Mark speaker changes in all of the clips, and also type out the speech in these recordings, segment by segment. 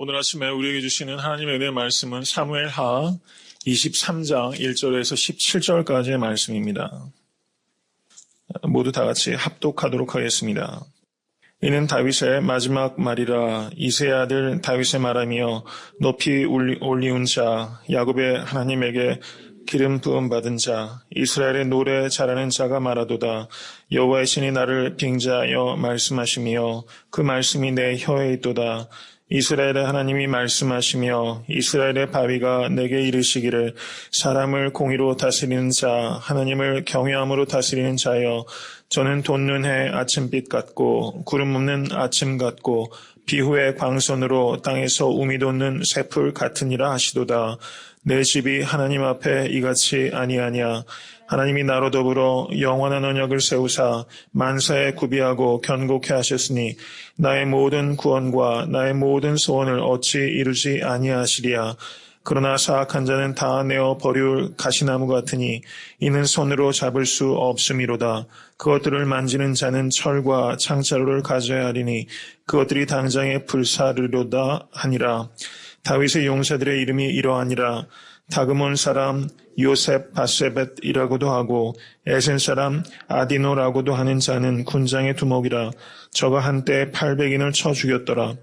Speaker 1: 오늘 아침에 우리에게 주시는 하나님의 은혜의 말씀은 사무엘하 23장 1절에서 17절까지의 말씀입니다. 모두 다 같이 합독하도록 하겠습니다. 이는 다윗의 마지막 말이라. 이새의 아들 다윗의 말하며 높이 올리운 자, 야곱의 하나님에게 기름 부음 받은 자, 이스라엘의 노래 잘하는 자가 말하도다. 여호와의 신이 나를 빙자하여 말씀하시며 그 말씀이 내 혀에 있도다. 이스라엘의 하나님이 말씀하시며 이스라엘의 바위가 내게 이르시기를 사람을 공의로 다스리는 자, 하나님을 경외함으로 다스리는 자여, 저는 돋는 해 아침빛 같고 구름 없는 아침 같고 비후의 광선으로 땅에서 우미 돋는 새풀 같으니라 하시도다. 내 집이 하나님 앞에 이같이 아니하냐. 하나님이 나로 더불어 영원한 언약을 세우사 만사에 구비하고 견고케 하셨으니 나의 모든 구원과 나의 모든 소원을 어찌 이루지 아니하시리야. 그러나 사악한 자는 다 내어 버릴 가시나무 같으니 이는 손으로 잡을 수 없음이로다. 그것들을 만지는 자는 철과 창자루를 가져야 하리니 그것들이 당장에 불사르려다 하니라. 다윗의 용사들의 이름이 이러하니라. 다그몬 사람 요셉 바세벳이라고도 하고 에센 사람 아디노라고도 하는 자는 군장의 두목이라. 저가 한때 800인을 쳐 죽였더라.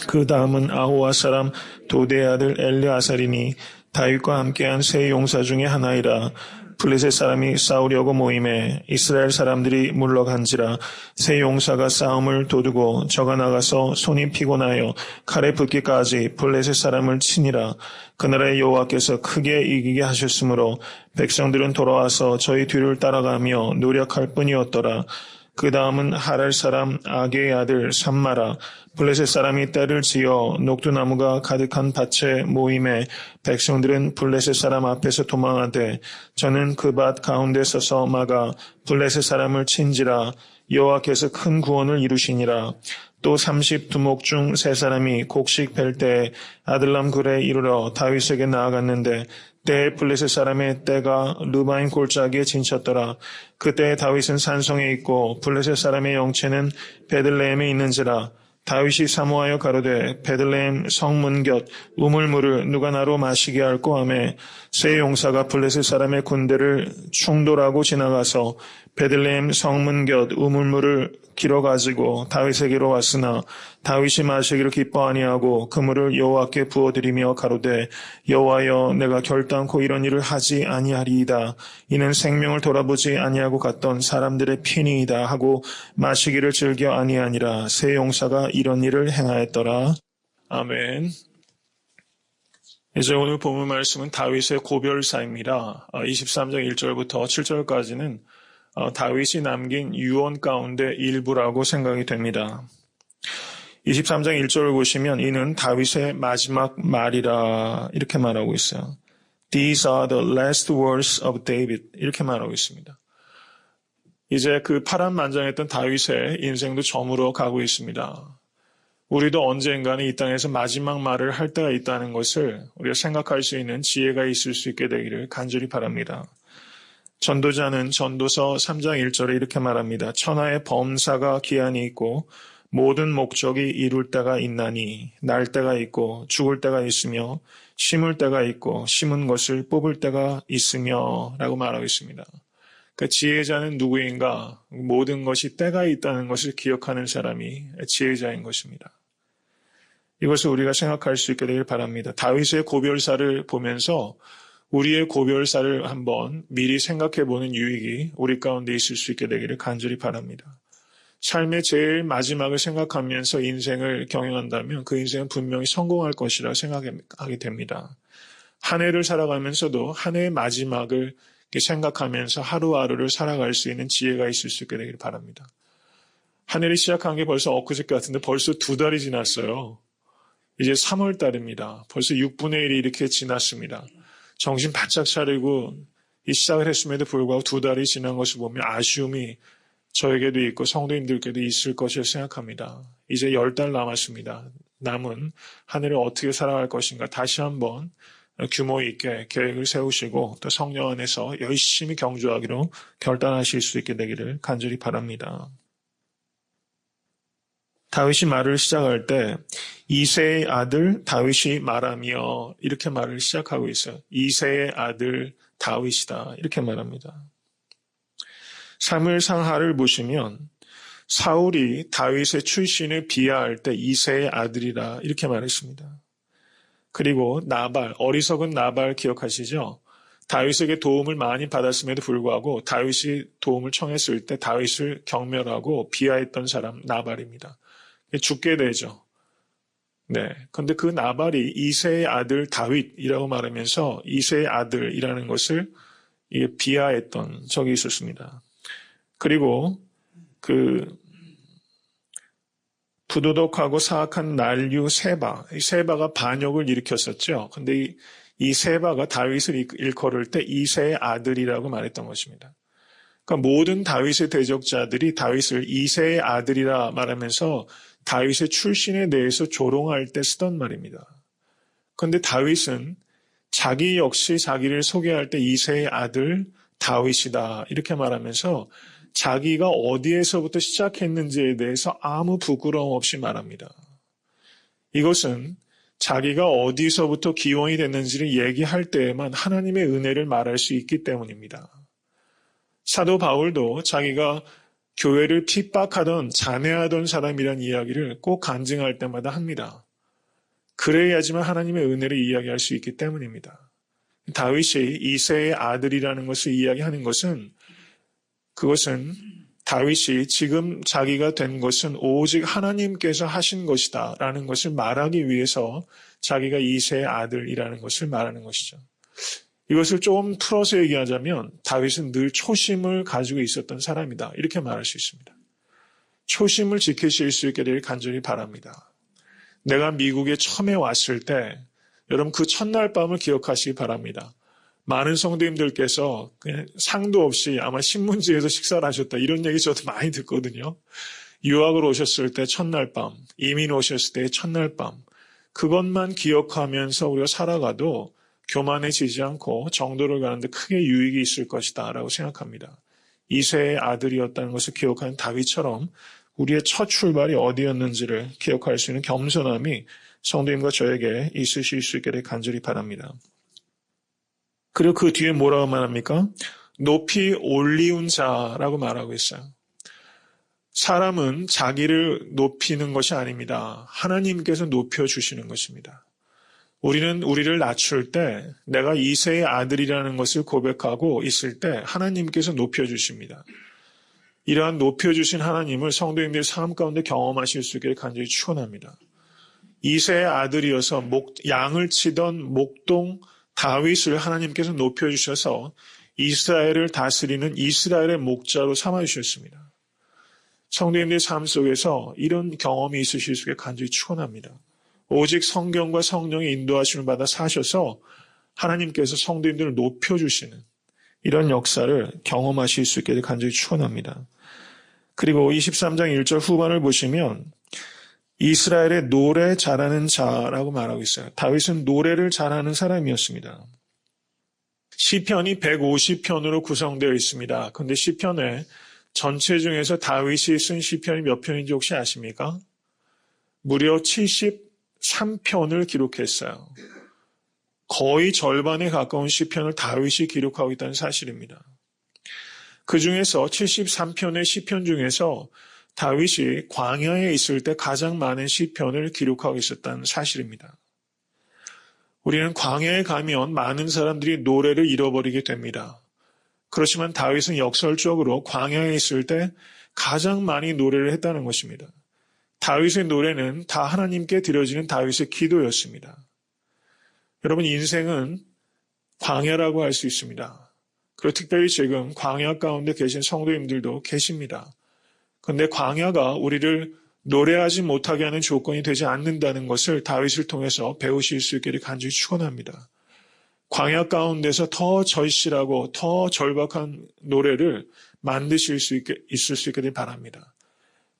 Speaker 1: 그 다음은 아호와 사람 도대의 아들 엘르아살이니 다윗과 함께한 세 용사 중에 하나이라. 블레셋 사람이 싸우려고 모임에 이스라엘 사람들이 물러간지라. 세 용사가 싸움을 도두고 저가 나가서 손이 피곤하여 칼에 붙기까지 블레셋 사람을 치니라. 그날에 여호와께서 크게 이기게 하셨으므로 백성들은 돌아와서 저희 뒤를 따라가며 노력할 뿐이었더라. 그 다음은 하랄 사람 아게의 아들 삼마라. 블레셋 사람이 떼를 지어 녹두나무가 가득한 밭에 모임에 백성들은 블레셋 사람 앞에서 도망하되 저는 그 밭 가운데 서서 막아 블레셋 사람을 친지라. 여호와께서 큰 구원을 이루시니라. 또 30두목 중 3사람이 곡식 벨 때에 아들람 굴에 이르러 다윗에게 나아갔는데 때에 블레셋 사람의 떼가 르바임 골짜기에 진쳤더라. 그때 다윗은 산성에 있고 블레셋 사람의 영체는 베들레헴에 있는지라. 다윗이 사모하여 가로되 베들레헴 성문 곁 우물물을 누가 나로 마시게 할꼬 하며 세 용사가 블레셋 사람의 군대를 충돌하고 지나가서 베들레헴 성문 곁 우물물을 길어가지고 다윗에게로 왔으나 다윗이 마시기를 기뻐 아니하고 그 물을 여호와께 부어드리며 가로되 여호와여, 내가 결단코 이런 일을 하지 아니하리이다. 이는 생명을 돌아보지 아니하고 갔던 사람들의 피니이다 하고 마시기를 즐겨 아니하니라. 세 용사가 이런 일을 행하였더라. 아멘. 이제 오늘 본문 말씀은 다윗의 고별사입니다. 23장 1절부터 7절까지는 다윗이 남긴 유언 가운데 일부라고 생각이 됩니다. 23장 1절을 보시면 이는 다윗의 마지막 말이라 이렇게 말하고 있어요. These are the last words of David 이렇게 말하고 있습니다. 이제 그 파란만장했던 다윗의 인생도 저물어 가고 있습니다. 우리도 언젠가는 이 땅에서 마지막 말을 할 때가 있다는 것을 우리가 생각할 수 있는 지혜가 있을 수 있게 되기를 간절히 바랍니다. 전도자는 전도서 3장 1절에 이렇게 말합니다. 천하의 범사가 기한이 있고 모든 목적이 이룰 때가 있나니 날 때가 있고 죽을 때가 있으며 심을 때가 있고 심은 것을 뽑을 때가 있으며 라고 말하고 있습니다. 그 지혜자는 누구인가? 모든 것이 때가 있다는 것을 기억하는 사람이 지혜자인 것입니다. 이것을 우리가 생각할 수 있게 되길 바랍니다. 다윗의 고별사를 보면서 우리의 고별사를 한번 미리 생각해보는 유익이 우리 가운데 있을 수 있게 되기를 간절히 바랍니다. 삶의 제일 마지막을 생각하면서 인생을 경영한다면 그 인생은 분명히 성공할 것이라 생각하게 됩니다. 한 해를 살아가면서도 한 해의 마지막을 생각하면서 하루하루를 살아갈 수 있는 지혜가 있을 수 있게 되기를 바랍니다. 한 해를 시작한 게 벌써 엊그저께 같은데 벌써 2달이 지났어요. 이제 3월 달입니다. 벌써 6분의 1이 이렇게 지났습니다. 정신 바짝 차리고 이 시작을 했음에도 불구하고 2달이 지난 것을 보면 아쉬움이 저에게도 있고 성도님들께도 있을 것을 생각합니다. 이제 10달 남았습니다. 남은 한 해를 어떻게 살아갈 것인가 다시 한번 규모 있게 계획을 세우시고 또 성령 안에서 열심히 경주하기로 결단하실 수 있게 되기를 간절히 바랍니다. 다윗이 말을 시작할 때 이새의 아들 다윗이 말하며 이렇게 말을 시작하고 있어요. 이새의 아들 다윗이다 이렇게 말합니다. 사무엘 상하를 보시면 사울이 다윗의 출신을 비하할 때 이새의 아들이라 이렇게 말했습니다. 그리고 나발, 어리석은 나발 기억하시죠? 다윗에게 도움을 많이 받았음에도 불구하고 다윗이 도움을 청했을 때 다윗을 경멸하고 비하했던 사람 나발입니다. 죽게 되죠. 네. 근데 그 나발이 이새의 아들 다윗이라고 말하면서 이새의 아들이라는 것을 비하했던 적이 있었습니다. 그리고 부도덕하고 사악한 난류 세바, 세바가 반역을 일으켰었죠. 근데 이 세바가 다윗을 일컬을 때 이새의 아들이라고 말했던 것입니다. 그러니까 모든 다윗의 대적자들이 다윗을 이새의 아들이라 말하면서 다윗의 출신에 대해서 조롱할 때 쓰던 말입니다. 그런데 다윗은 자기 역시 자기를 소개할 때 이새의 아들 다윗이다 이렇게 말하면서 자기가 어디에서부터 시작했는지에 대해서 아무 부끄러움 없이 말합니다. 이것은 자기가 어디서부터 기원이 됐는지를 얘기할 때에만 하나님의 은혜를 말할 수 있기 때문입니다. 사도 바울도 자기가 교회를 핍박하던 잔해하던 사람이란 이야기를 꼭 간증할 때마다 합니다. 그래야지만 하나님의 은혜를 이야기할 수 있기 때문입니다. 다윗이 이새의 아들이라는 것을 이야기하는 것은 그것은 다윗이 지금 자기가 된 것은 오직 하나님께서 하신 것이다 라는 것을 말하기 위해서 자기가 이새의 아들이라는 것을 말하는 것이죠. 이것을 조금 풀어서 얘기하자면 다윗은 늘 초심을 가지고 있었던 사람이다 이렇게 말할 수 있습니다. 초심을 지키실 수 있게 되길 간절히 바랍니다. 내가 미국에 처음에 왔을 때 여러분 그 첫날 밤을 기억하시기 바랍니다. 많은 성도님들께서 그냥 상도 없이 아마 신문지에서 식사를 하셨다 이런 얘기 저도 많이 듣거든요. 유학을 오셨을 때 첫날 밤, 이민 오셨을 때 첫날 밤 그것만 기억하면서 우리가 살아가도 교만해지지 않고 정도를 가는데 크게 유익이 있을 것이다 라고 생각합니다. 이새의 아들이었다는 것을 기억하는 다윗처럼 우리의 첫 출발이 어디였는지를 기억할 수 있는 겸손함이 성도님과 저에게 있으실 수 있기를 간절히 바랍니다. 그리고 그 뒤에 뭐라고 말합니까? 높이 올리운 자라고 말하고 있어요. 사람은 자기를 높이는 것이 아닙니다. 하나님께서 높여주시는 것입니다. 우리는 우리를 낮출 때 내가 이새의 아들이라는 것을 고백하고 있을 때 하나님께서 높여주십니다. 이러한 높여주신 하나님을 성도님들의 삶 가운데 경험하실 수 있기를 간절히 축원합니다. 이새의 아들이어서 양을 치던 목동 다윗을 하나님께서 높여주셔서 이스라엘을 다스리는 이스라엘의 목자로 삼아주셨습니다. 성도님들의 삶 속에서 이런 경험이 있으실 수 있게 간절히 축원합니다. 오직 성경과 성령의 인도하심을 받아 사셔서 하나님께서 성도님들을 높여주시는 이런 역사를 경험하실 수 있게 간절히 축원합니다. 그리고 23장 1절 후반을 보시면 이스라엘의 노래 잘하는 자라고 말하고 있어요. 다윗은 노래를 잘하는 사람이었습니다. 시편이 150편으로 구성되어 있습니다. 그런데 시편의 전체 중에서 다윗이 쓴 시편이 몇 편인지 혹시 아십니까? 무려 73편을 기록했어요. 거의 절반에 가까운 시편을 다윗이 기록하고 있다는 사실입니다. 그 중에서 73편의 시편 중에서 다윗이 광야에 있을 때 가장 많은 시편을 기록하고 있었다는 사실입니다. 우리는 광야에 가면 많은 사람들이 노래를 잃어버리게 됩니다. 그렇지만 다윗은 역설적으로 광야에 있을 때 가장 많이 노래를 했다는 것입니다. 다윗의 노래는 다 하나님께 드려지는 다윗의 기도였습니다. 여러분 인생은 광야라고 할 수 있습니다. 그리고 특별히 지금 광야 가운데 계신 성도님들도 계십니다. 그런데 광야가 우리를 노래하지 못하게 하는 조건이 되지 않는다는 것을 다윗을 통해서 배우실 수 있기를 간절히 축원합니다. 광야 가운데서 더 절실하고 더 절박한 노래를 만드실 수 있을 수 있기를 바랍니다.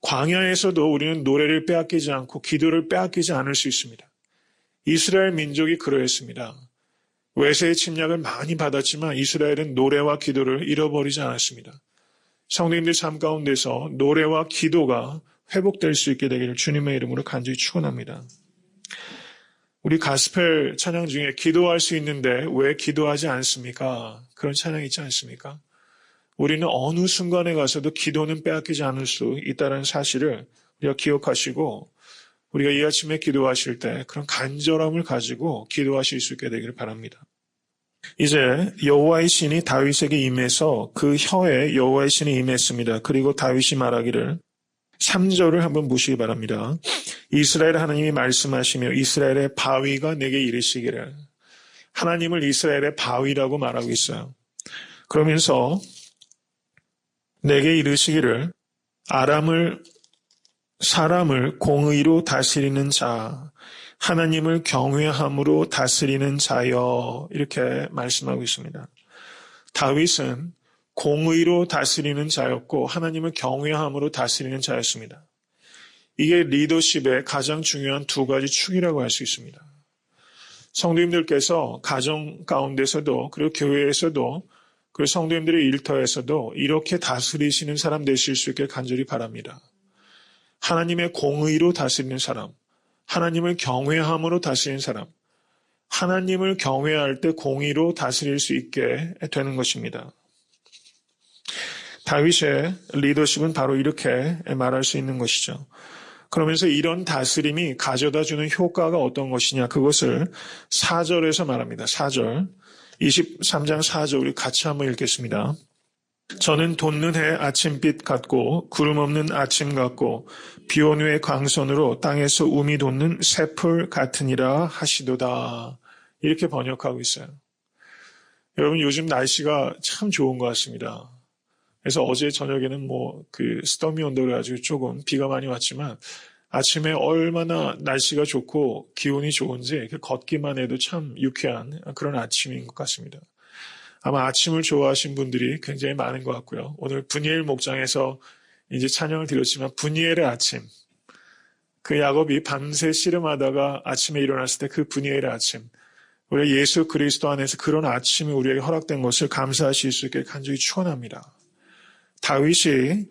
Speaker 1: 광야에서도 우리는 노래를 빼앗기지 않고 기도를 빼앗기지 않을 수 있습니다. 이스라엘 민족이 그러했습니다. 외세의 침략을 많이 받았지만 이스라엘은 노래와 기도를 잃어버리지 않았습니다. 성도님들 삶 가운데서 노래와 기도가 회복될 수 있게 되기를 주님의 이름으로 간절히 축원합니다. 우리 가스펠 찬양 중에 기도할 수 있는데 왜 기도하지 않습니까? 그런 찬양 있지 않습니까? 우리는 어느 순간에 가서도 기도는 빼앗기지 않을 수 있다는 사실을 우리가 기억하시고 우리가 이 아침에 기도하실 때 그런 간절함을 가지고 기도하실 수 있게 되기를 바랍니다. 이제 여호와의 신이 다윗에게 임해서 그 혀에 여호와의 신이 임했습니다. 그리고 다윗이 말하기를 3절을 한번 보시기 바랍니다. 이스라엘 하나님이 말씀하시며 이스라엘의 바위가 내게 이르시기를. 하나님을 이스라엘의 바위라고 말하고 있어요. 그러면서 내게 이르시기를 사람을 공의로 다스리는 자, 하나님을 경외함으로 다스리는 자여, 이렇게 말씀하고 있습니다. 다윗은 공의로 다스리는 자였고 하나님을 경외함으로 다스리는 자였습니다. 이게 리더십의 가장 중요한 두 가지 축이라고 할 수 있습니다. 성도님들께서 가정 가운데서도 그리고 교회에서도 그리고 성도님들의 일터에서도 이렇게 다스리시는 사람 되실 수 있게 간절히 바랍니다. 하나님의 공의로 다스리는 사람, 하나님을 경외함으로 다스리는 사람, 하나님을 경외할 때 공의로 다스릴 수 있게 되는 것입니다. 다윗의 리더십은 바로 이렇게 말할 수 있는 것이죠. 그러면서 이런 다스림이 가져다주는 효과가 어떤 것이냐, 그것을 4절에서 말합니다. 4절, 23장 4절 우리 같이 한번 읽겠습니다. 저는 돋는 해 아침빛 같고 구름 없는 아침 같고 비온 후의 광선으로 땅에서 움이 돋는 새풀 같으니라 하시도다. 이렇게 번역하고 있어요. 여러분 요즘 날씨가 참 좋은 것 같습니다. 그래서 어제 저녁에는 스톰이 온다고 해가지고 조금 비가 많이 왔지만 아침에 얼마나 날씨가 좋고 기온이 좋은지 걷기만 해도 참 유쾌한 그런 아침인 것 같습니다. 아마 아침을 좋아하신 분들이 굉장히 많은 것 같고요. 오늘 분이엘 목장에서 이제 찬양을 드렸지만 분이엘의 아침, 그 야곱이 밤새 씨름하다가 아침에 일어났을 때 그 분이엘의 아침, 우리 예수 그리스도 안에서 그런 아침이 우리에게 허락된 것을 감사하실 수 있게 간절히 축원합니다. 다윗이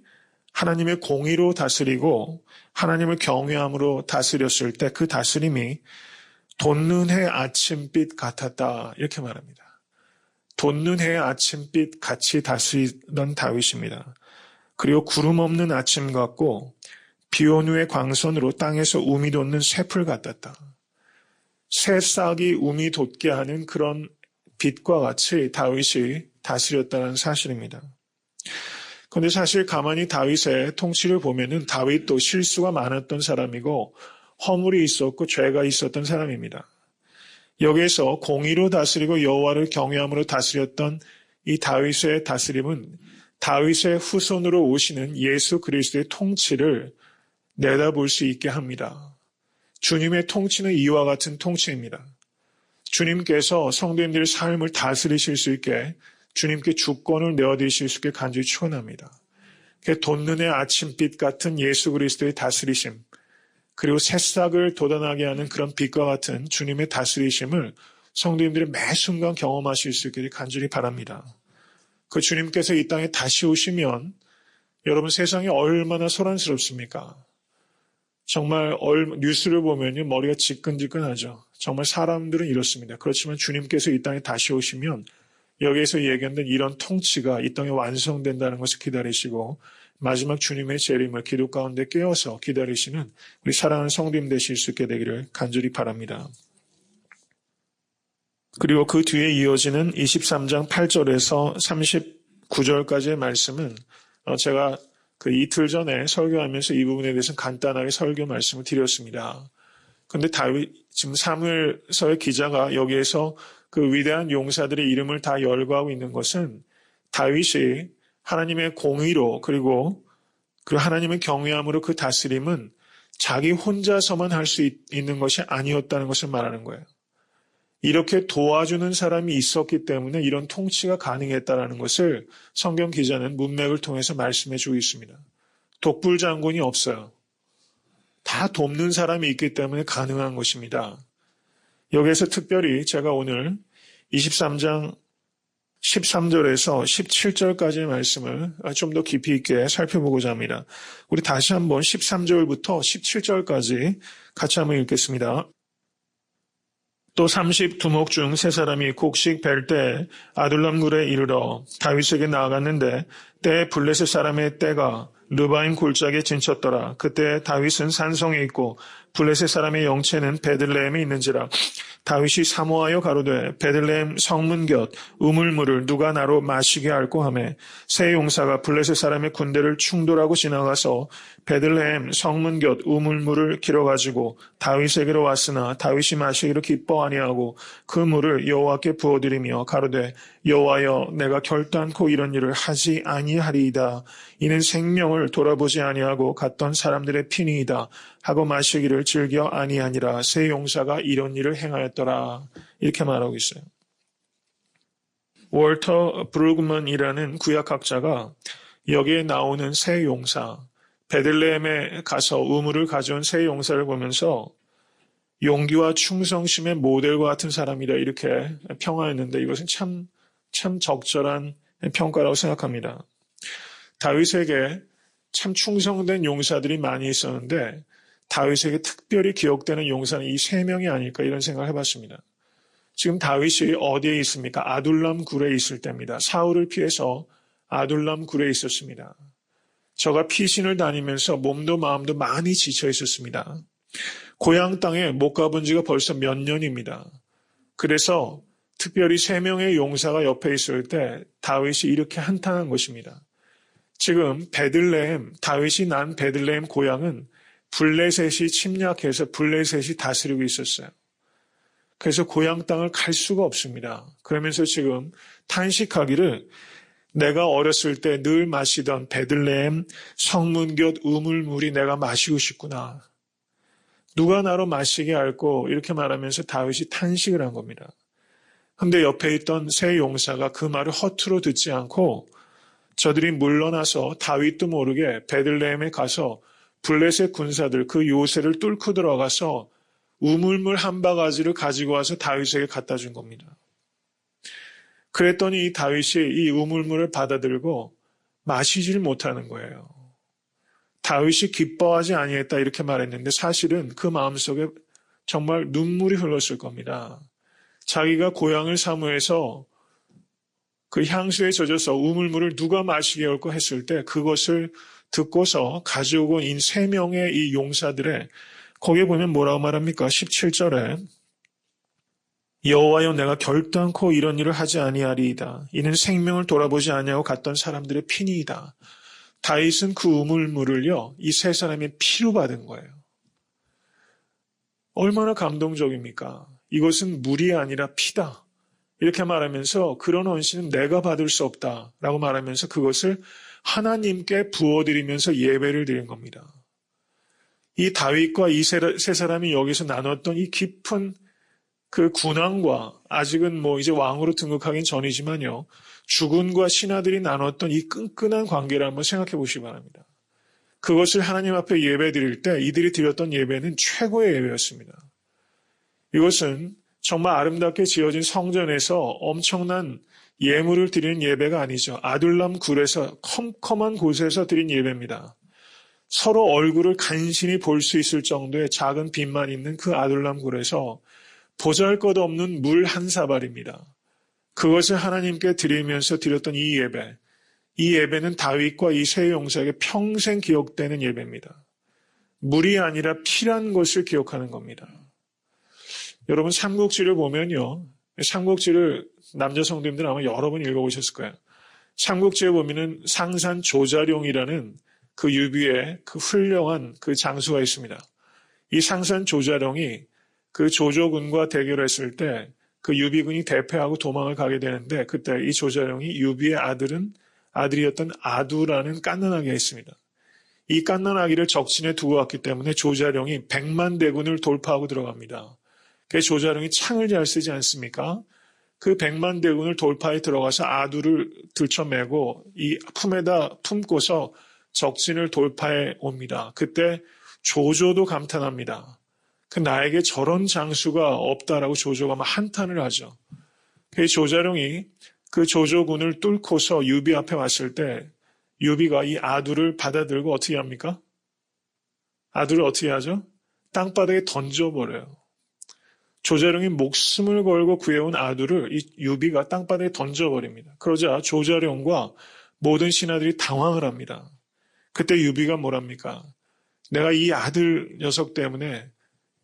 Speaker 1: 하나님의 공의로 다스리고 하나님을 경외함으로 다스렸을 때 그 다스림이 돋는 해 아침빛 같았다 이렇게 말합니다. 돋는 해 아침빛 같이 다스리던 다윗입니다. 그리고 구름 없는 아침 같고 비온 후의 광선으로 땅에서 움이 돋는 새풀 같았다. 새싹이 움이 돋게 하는 그런 빛과 같이 다윗이 다스렸다는 사실입니다. 그런데 사실 가만히 다윗의 통치를 보면은 다윗도 실수가 많았던 사람이고 허물이 있었고 죄가 있었던 사람입니다. 여기에서 공의로 다스리고 여호와를 경외함으로 다스렸던 이 다윗의 다스림은 다윗의 후손으로 오시는 예수 그리스도의 통치를 내다볼 수 있게 합니다. 주님의 통치는 이와 같은 통치입니다. 주님께서 성도님들의 삶을 다스리실 수 있게 주님께 주권을 내어드리실 수 있게 간절히 축원합니다. 돋는 해 아침빛 같은 예수 그리스도의 다스리심, 그리고 새싹을 돋아나게 하는 그런 빛과 같은 주님의 다스리심을 성도님들이 매 순간 경험하실 수 있기를 간절히 바랍니다. 그 주님께서 이 땅에 다시 오시면 여러분 세상이 얼마나 소란스럽습니까? 정말 뉴스를 보면 머리가 지끈지끈하죠. 정말 사람들은 이렇습니다. 그렇지만 주님께서 이 땅에 다시 오시면 여기에서 얘기하는 이런 통치가 이 땅에 완성된다는 것을 기다리시고 마지막 주님의 재림을 기도 가운데 깨어서 기다리시는 우리 사랑하는 성도님 되실 수 있게 되기를 간절히 바랍니다. 그리고 그 뒤에 이어지는 23장 8절에서 39절까지의 말씀은 제가 그 이틀 전에 설교하면서 이 부분에 대해서 간단하게 설교 말씀을 드렸습니다. 그런데 지금 사무엘서의 기자가 여기에서 그 위대한 용사들의 이름을 다 열거하고 있는 것은 다윗이 하나님의 공의로 그리고 하나님의 경외함으로 그 다스림은 자기 혼자서만 할 수 있는 것이 아니었다는 것을 말하는 거예요. 이렇게 도와주는 사람이 있었기 때문에 이런 통치가 가능했다는 것을 성경 기자는 문맥을 통해서 말씀해 주고 있습니다. 독불 장군이 없어요. 다 돕는 사람이 있기 때문에 가능한 것입니다. 여기에서 특별히 제가 오늘 23장 13절에서 17절까지의 말씀을 좀 더 깊이 있게 살펴보고자 합니다. 우리 다시 한번 13절부터 17절까지 같이 한번 읽겠습니다. 또 32목 중 세 사람이 곡식 벨 때 아둘람 굴에 이르러 다윗에게 나아갔는데 때에 블레셋 사람의 떼가 르바임 골짜기에 진쳤더라. 그때 다윗은 산성에 있고 블레셋 사람의 영체는 베들레헴에 있는지라. 다윗이 사모하여 가로되 베들레헴 성문 곁 우물물을 누가 나로 마시게 할꼬 하매 세 용사가 블레셋 사람의 군대를 충돌하고 지나가서 베들레헴 성문 곁 우물물을 길어가지고 다윗에게로 왔으나 다윗이 마시기로 기뻐 아니하고 그 물을 여호와께 부어드리며 가로되 여호와여 내가 결단코 이런 일을 하지 아니하리이다. 이는 생명을 돌아보지 아니하고 갔던 사람들의 피니이다 하고 마시기를 즐겨 아니하니라. 세 용사가 이런 일을 행하였더라. 이렇게 말하고 있어요. 월터 브루그먼이라는 구약학자가 여기에 나오는 세 용사, 베들레헴에 가서 우물을 가져온 세 용사를 보면서 용기와 충성심의 모델과 같은 사람이다 이렇게 평하였는데 이것은 참 적절한 평가라고 생각합니다. 다윗에게 참 충성된 용사들이 많이 있었는데 다윗에게 특별히 기억되는 용사는 이 세 명이 아닐까 이런 생각을 해봤습니다. 지금 다윗이 어디에 있습니까? 아둘람 굴에 있을 때입니다. 사울을 피해서 아둘람 굴에 있었습니다. 저가 피신을 다니면서 몸도 마음도 많이 지쳐 있었습니다. 고향 땅에 못 가본 지가 벌써 몇 년입니다. 그래서 특별히 세 명의 용사가 옆에 있을 때 다윗이 이렇게 한탄한 것입니다. 지금 베들레헴, 다윗이 난 베들레헴 고향은 블레셋이 침략해서 블레셋이 다스리고 있었어요. 그래서 고향 땅을 갈 수가 없습니다. 그러면서 지금 탄식하기를 내가 어렸을 때 늘 마시던 베들레헴 성문 곁 우물물이 내가 마시고 싶구나. 누가 나로 마시게 할꼬 이렇게 말하면서 다윗이 탄식을 한 겁니다. 그런데 옆에 있던 세 용사가 그 말을 허투루 듣지 않고 저들이 물러나서 다윗도 모르게 베들레헴에 가서 블레셋 군사들 그 요새를 뚫고 들어가서 우물물 한 바가지를 가지고 와서 다윗에게 갖다 준 겁니다. 그랬더니 이 다윗이 이 우물물을 받아들고 마시질 못하는 거예요. 다윗이 기뻐하지 아니했다 이렇게 말했는데 사실은 그 마음속에 정말 눈물이 흘렀을 겁니다. 자기가 고향을 사모해서 그 향수에 젖어서 우물물을 누가 마시게 할까 했을 때 그것을 듣고서 가지고 온 세 명의 이 용사들의 거기에 보면 뭐라고 말합니까? 17절에 여호와여 내가 결단코 이런 일을 하지 아니하리이다. 이는 생명을 돌아보지 아니하고 갔던 사람들의 피니이다. 다윗은 그 우물물을요. 이 세 사람의 피로 받은 거예요. 얼마나 감동적입니까? 이것은 물이 아니라 피다. 이렇게 말하면서 그런 헌신은 내가 받을 수 없다라고 말하면서 그것을 하나님께 부어드리면서 예배를 드린 겁니다. 이 다윗과 이 세 사람이 여기서 나눴던 이 깊은 그 군왕과 아직은 이제 왕으로 등극하긴 전이지만요. 주군과 신하들이 나눴던 이 끈끈한 관계를 한번 생각해 보시기 바랍니다. 그것을 하나님 앞에 예배 드릴 때 이들이 드렸던 예배는 최고의 예배였습니다. 이것은 정말 아름답게 지어진 성전에서 엄청난 예물을 드리는 예배가 아니죠. 아둘람 굴에서 컴컴한 곳에서 드린 예배입니다. 서로 얼굴을 간신히 볼 수 있을 정도의 작은 빛만 있는 그 아둘람 굴에서 보잘것없는 물 한 사발입니다. 그것을 하나님께 드리면서 드렸던 이 예배, 이 예배는 다윗과 이 세 용사에게 평생 기억되는 예배입니다. 물이 아니라 피란 것을 기억하는 겁니다. 여러분 삼국지를 보면요. 삼국지를 남자 성도님들 아마 여러 번 읽어보셨을 거예요. 삼국지에 보면은 상산 조자룡이라는 그 유비의 그 훌륭한 그 장수가 있습니다. 이 상산 조자룡이 그 조조군과 대결했을 때 그 유비군이 대패하고 도망을 가게 되는데 그때 이 조자룡이 유비의 아들이었던 아두라는 깐난아기가 있습니다. 이 깐난아기를 적진에 두고 왔기 때문에 조자룡이 100만 대군을 돌파하고 들어갑니다. 그래서 조자룡이 창을 잘 쓰지 않습니까? 그 100만 대군을 돌파에 들어가서 아두를 들쳐매고 이 품에다 품고서 적진을 돌파해 옵니다. 그때 조조도 감탄합니다. 그 나에게 저런 장수가 없다라고 조조가 막 한탄을 하죠. 그 조자룡이 그 조조군을 뚫고서 유비 앞에 왔을 때 유비가 이 아두를 받아들고 어떻게 합니까? 아두를 어떻게 하죠? 땅바닥에 던져버려요. 조자룡이 목숨을 걸고 구해온 아두를 이 유비가 땅바닥에 던져버립니다. 그러자 조자룡과 모든 신하들이 당황을 합니다. 그때 유비가 뭐랍니까? 내가 이 아들 녀석 때문에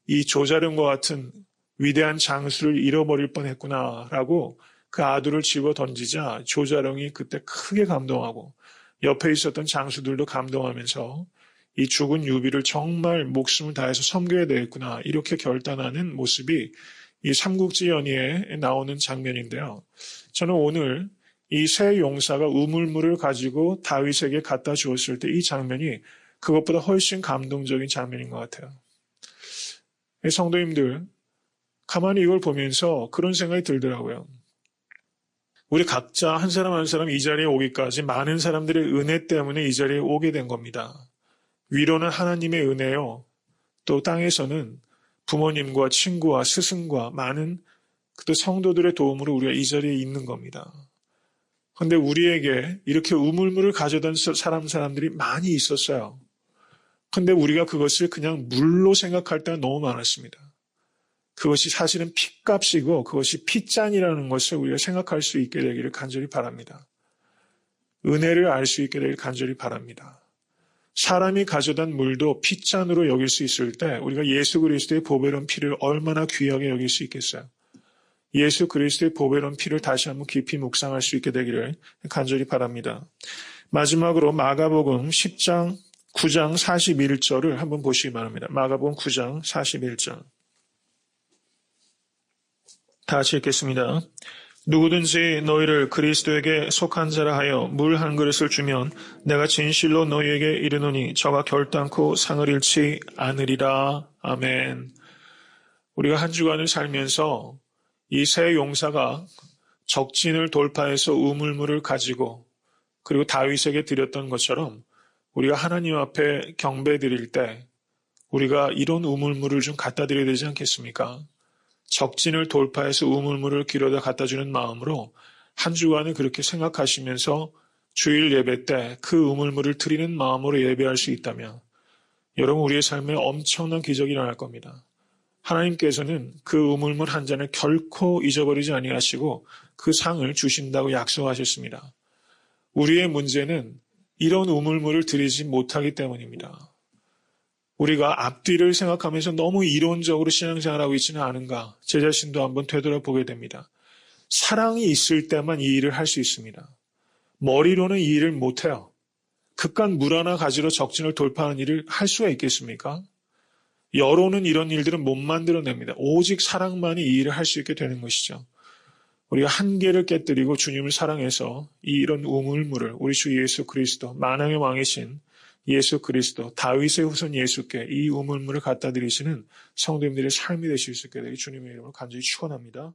Speaker 1: 이 조자룡과 같은 위대한 장수를 잃어버릴 뻔했구나라고 그 아두를 집어 던지자 조자룡이 그때 크게 감동하고 옆에 있었던 장수들도 감동하면서 이 죽은 유비를 정말 목숨을 다해서 섬겨야 되겠구나 이렇게 결단하는 모습이 이 삼국지 연의에 나오는 장면인데요. 저는 오늘 이 세 용사가 우물물을 가지고 다윗에게 갖다 주었을 때 이 장면이 그것보다 훨씬 감동적인 장면인 것 같아요. 성도님들, 가만히 이걸 보면서 그런 생각이 들더라고요. 우리 각자 한 사람 한 사람 이 자리에 오기까지 많은 사람들의 은혜 때문에 이 자리에 오게 된 겁니다. 위로는 하나님의 은혜요. 또 땅에서는 부모님과 친구와 스승과 많은 또 성도들의 도움으로 우리가 이 자리에 있는 겁니다. 그런데 우리에게 이렇게 우물물을 가져다 사람들이 많이 있었어요. 그런데 우리가 그것을 그냥 물로 생각할 때가 너무 많았습니다. 그것이 사실은 핏값이고 그것이 핏잔이라는 것을 우리가 생각할 수 있게 되기를 간절히 바랍니다. 은혜를 알 수 있게 되기를 간절히 바랍니다. 사람이 가져단 물도 핏잔으로 여길 수 있을 때 우리가 예수 그리스도의 보배로운 피를 얼마나 귀하게 여길 수 있겠어요. 예수 그리스도의 보배로운 피를 다시 한번 깊이 묵상할 수 있게 되기를 간절히 바랍니다. 마지막으로 마가복음 10장 9장 41절을 한번 보시기 바랍니다. 마가복음 9장 41절. 다 같이 읽겠습니다. 누구든지 너희를 그리스도에게 속한 자라 하여 물 한 그릇을 주면 내가 진실로 너희에게 이르노니 저가 결단코 상을 잃지 않으리라. 아멘. 우리가 한 주간을 살면서 이 세 용사가 적진을 돌파해서 우물물을 가지고 그리고 다윗에게 드렸던 것처럼 우리가 하나님 앞에 경배 드릴 때 우리가 이런 우물물을 좀 갖다 드려야 되지 않겠습니까? 적진을 돌파해서 우물물을 길어다 갖다 주는 마음으로 한 주간을 그렇게 생각하시면서 주일 예배 때 그 우물물을 드리는 마음으로 예배할 수 있다면 여러분 우리의 삶에 엄청난 기적이 일어날 겁니다. 하나님께서는 그 우물물 한 잔을 결코 잊어버리지 아니하시고 그 상을 주신다고 약속하셨습니다. 우리의 문제는 이런 우물물을 드리지 못하기 때문입니다. 우리가 앞뒤를 생각하면서 너무 이론적으로 신앙생활하고 있지는 않은가 제 자신도 한번 되돌아보게 됩니다. 사랑이 있을 때만 이 일을 할 수 있습니다. 머리로는 이 일을 못해요. 그깟 물 하나 가지러 적진을 돌파하는 일을 할 수가 있겠습니까? 여로는 이런 일들은 못 만들어냅니다. 오직 사랑만이 이 일을 할 수 있게 되는 것이죠. 우리가 한계를 깨뜨리고 주님을 사랑해서 이런 우물물을 우리 주 예수 그리스도 만왕의 왕이신 예수 그리스도 다윗의 후손 예수께 이 우물물을 갖다 드리시는 성도님들의 삶이 되실 수 있게 되기 주님의 이름으로 간절히 축원합니다.